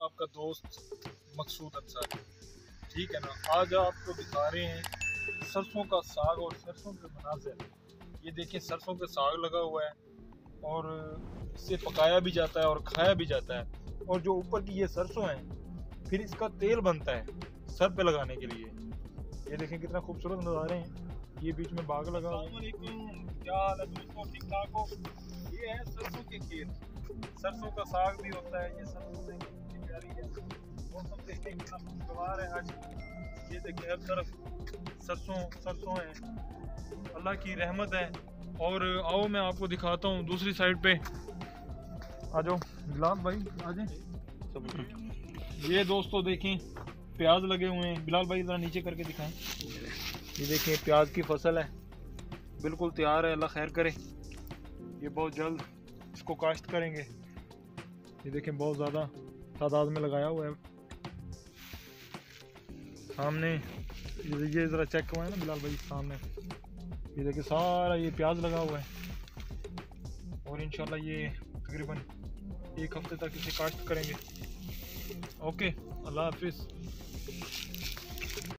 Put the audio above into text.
आपका दोस्त मकसूद अंसारी, ठीक है ना। आज आपको दिखा रहे हैं सरसों का साग और सरसों के मनाज़र। ये देखिए सरसों का साग लगा हुआ है और इससे पकाया भी जाता है और खाया भी जाता है। और जो ऊपर की ये सरसों है फिर इसका तेल बनता है सर पे लगाने के लिए। ये देखें कितना खूबसूरत नज़ारे हैं। ये बीच में बाग लगा हुआ है। क्या हाल है दोस्तों, ठीक ठाक हो? ये है सरसों के खेत, सरसों का साग भी होता है। ये सरसों देखिए कितनी प्यारी है, मौसम देखिए कितना खुशगवार है आज। ये देखिए हर तरफ सरसों है, अल्लाह की रहमत है। और आओ मैं आपको दिखाता हूँ दूसरी साइड पे। आ जाओ बिलाल भाई, आ जाए। ये दोस्तों देखें प्याज लगे हुए हैं। बिलाल भाई जरा नीचे करके दिखाएं। ये देखिए प्याज की फसल है, बिल्कुल तैयार है, अल्लाह खैर करे। ये बहुत जल्द इसको काश्त करेंगे। ये देखें बहुत ज़्यादा तादाद में लगाया हुआ है सामने। ये ज़रा चेक करवाएं ना बिलाल भाई सामने। ये देखिए सारा ये प्याज लगा हुआ है और इंशाल्लाह ये तकरीबन एक हफ्ते तक इसे काश्त करेंगे। ओके, अल्लाह हाफिज़।